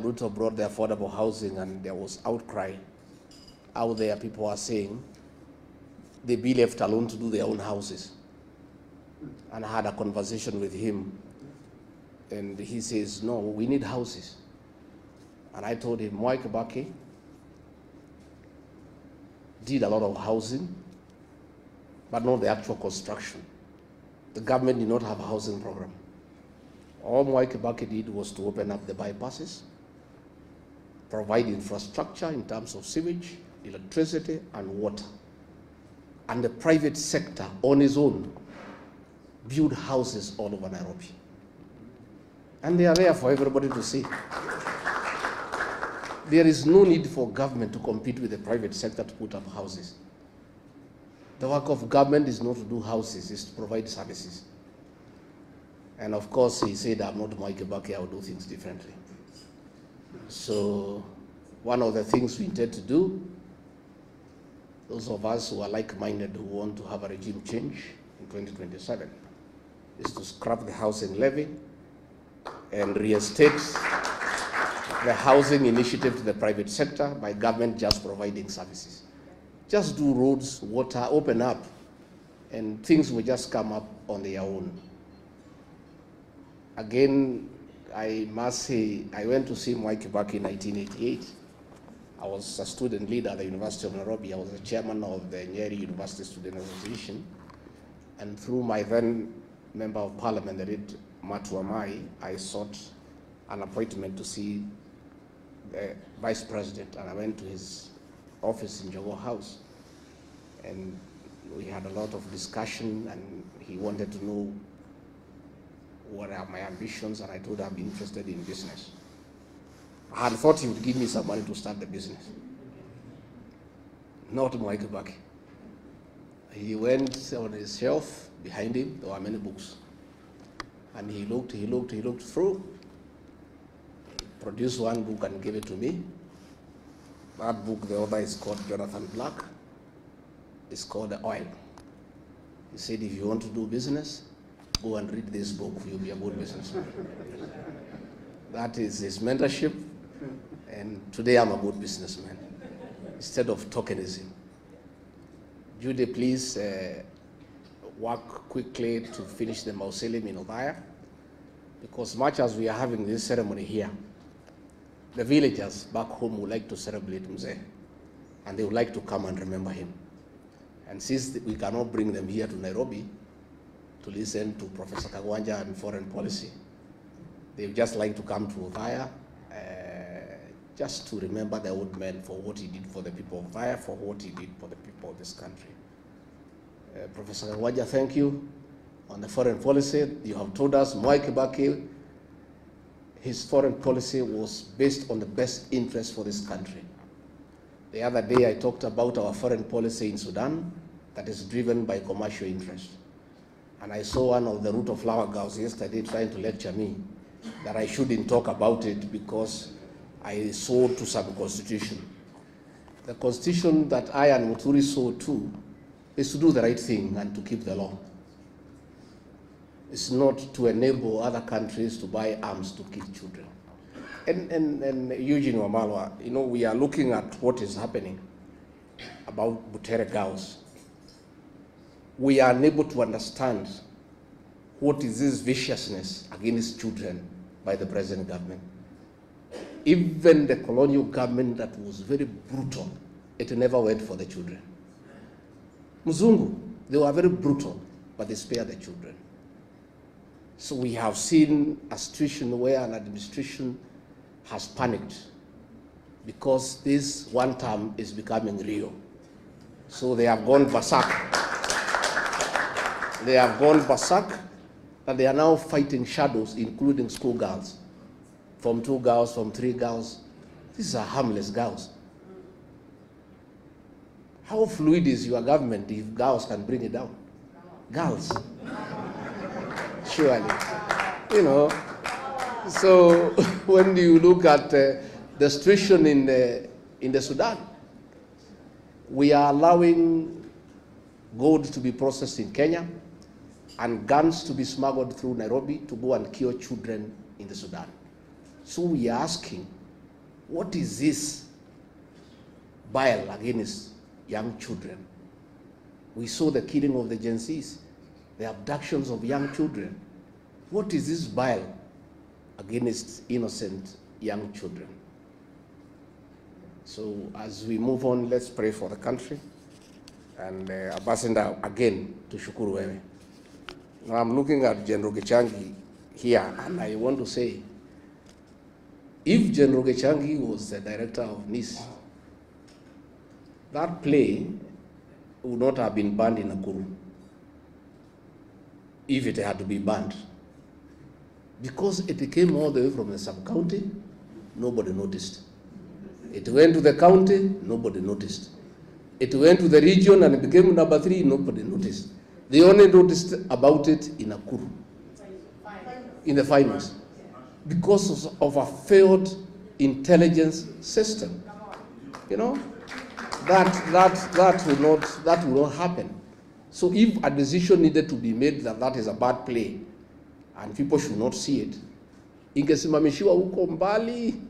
Ruto brought the affordable housing and there was outcry out there, people are saying they'd be left alone to do their own houses. And I had a conversation with him and he says, no, we need houses. And I told him, Kibaki did a lot of housing, but not the actual construction. The government did not have a housing program. All Kibaki did was to open up the bypasses, provide infrastructure in terms of sewage, electricity, and water. And the private sector, on its own, build houses all over Nairobi. And they are there for everybody to see. There is no need for government to compete with the private sector to put up houses. The work of government is not to do houses, it's to provide services. And of course, he said, I'm not Kibaki, I'll do things differently. So one of the things we intend to do, those of us who are like-minded who want to have a regime change in 2027, is to scrap the housing levy and reinstate the housing initiative to the private sector by government just providing services. Just do roads, water, open up, and things will just come up on their own. Again, I must say, I went to see Kibaki in 1988. I was a student leader at the University of Nairobi. I was the chairman of the Nyeri University Student Association. And through my then member of parliament, the late Matuamai, I sought an appointment to see the vice president, and I went to his office in Jogo House. And we had a lot of discussion, and he wanted to know what are my ambitions, and I told him I'm interested in business. I had thought he would give me some money to start the business. Not Kibaki. He went on his shelf, behind him, there were many books. And he looked through, produced one book and gave it to me. That book, the author is called Jonathan Black. It's called The Oil. He said, if you want to do business, go and read this book, you'll be a good businessman. That is his mentorship, and today I'm a good businessman, instead of tokenism. Judy, please work quickly to finish the mausoleum in Othaya, because much as we are having this ceremony here, the villagers back home would like to celebrate Mzee, and they would like to come and remember him. And since we cannot bring them here to Nairobi to listen to Professor Kagwanja and foreign policy, they would just like to come to Othaya just to remember the old man for what he did for the people of Othaya, for what he did for the people of this country. Professor Kagwanja, thank you. On the foreign policy, you have told us Kibaki, his foreign policy was based on the best interest for this country. The other day I talked about our foreign policy in Sudan that is driven by commercial interest. And I saw one of the Ruto flower girls yesterday trying to lecture me that I shouldn't talk about it because I sold to some constitution. The constitution that I and Muturi sold to is to do the right thing and to keep the law. It's not to enable other countries to buy arms to kill children. And Eugene Wamalwa, you know, we are looking at what is happening about Butere girls. We are unable to understand what is this viciousness against children by the present government. Even the colonial government that was very brutal, it never went for the children. Mzungu, they were very brutal, but they spared the children. So we have seen a situation where an administration has panicked because this one term is becoming real. So they have gone berserk. They have gone berserk, and they are now fighting shadows, including schoolgirls. From 2 girls, from 3 girls. These are harmless girls. How fluid is your government if girls can bring it down? Girls. Surely. You know, so when you look at the situation in the Sudan, we are allowing gold to be processed in Kenya and guns to be smuggled through Nairobi to go and kill children in the Sudan. So we are asking what is this bile against young children? We saw the killing of the Gen Zs, the abductions of young children. What is this bile against innocent young children? So as we move on, let's pray for the country. And Ambassador, again, to shukuru wewe. Now I'm looking at General Gachagua here, and I want to say, if General Gachagua was the director of NIS, that play would not have been banned in Nakuru if it had to be banned. Because it came all the way from the sub-county, nobody noticed. It went to the county, nobody noticed. It went to the region and it became number 3, nobody noticed. They only noticed about it in Nakuru, in the finals, because of a failed intelligence system. You know, that will not happen. So if a decision needed to be made that that is a bad play and people should not see it, ingesimamishiwa huko mbali,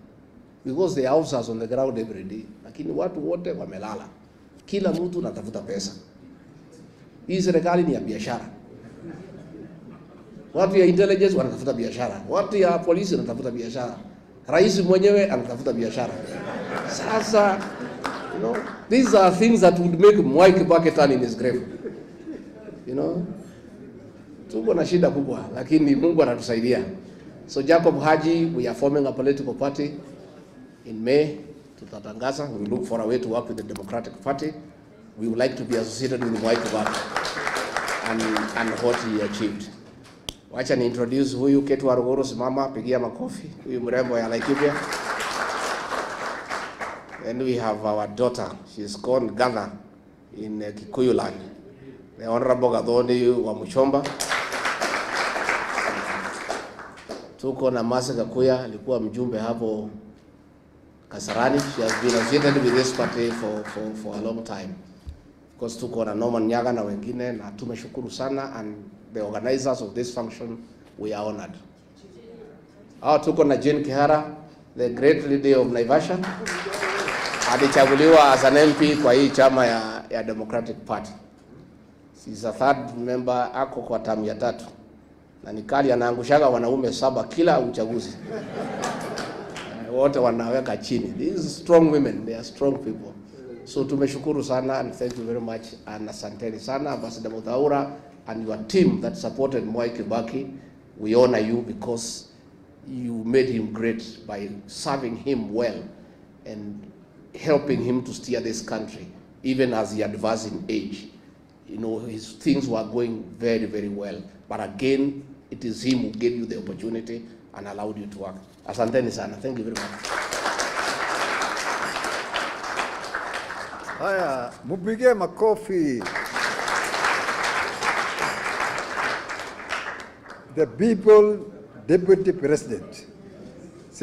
because the officers on the ground every day. Lakini watu wote wamelala. Kila mtu anatafuta pesa. Hii serikali ni ya biashara. Watu ya intelligence wanatafuta biashara. Watu ya polisi wanatafuta biashara. Rais mwenyewe anatafuta biashara. Sasa, you know, these are things that would make Mwai Kibaki turn in his grave. You know, tuko na shida kubwa, lakini Mungu anatusaidia. So Jacob Haji, we are forming a political party in May. Tutatangaza. We look for a way to work with the Democratic Party. We would like to be associated with Mwai Kibaki and what he achieved. Wacha ni introduce huyu Ketu Aruguru, simama, pigia makofi. Huyu mrembo ya Laikipia. Then we have our daughter. She's called Gatha in Kikuyu land. The Honorable Gathoni wa Muchomba. Tuko na Masa Gakuya, alikuwa mjumbe hapo Kasarani. She has been associated with this party for a long time. Of course, tuko na Norman Nyaga na wengine, na tumeshukuru sana, and the organizers of this function, we are honored. Tuko na Jane Kihara, the great lady of Naivasha. Alichaguliwa as an MP kwa hii chama ya Democratic Party. She's a third member, ako kwa tamu ya 3. Na nikali anaangushaga wanaume 7 kila uchaguzi. Wote wanaweka chini. These strong women, they are strong people. So tumeshukuru sana, and thank you very much, and asanteni sana Ambassador Muthaura and your team that supported Mwai Kibaki. We honor you because you made him great by serving him well and helping him to steer this country, even as he advanced in age. You know, his things were going very, very well. But again, it is him who gave you the opportunity and allowed you to work. Asanteni sana. Thank you very much. Haya, mupige makofi. The people, Deputy President.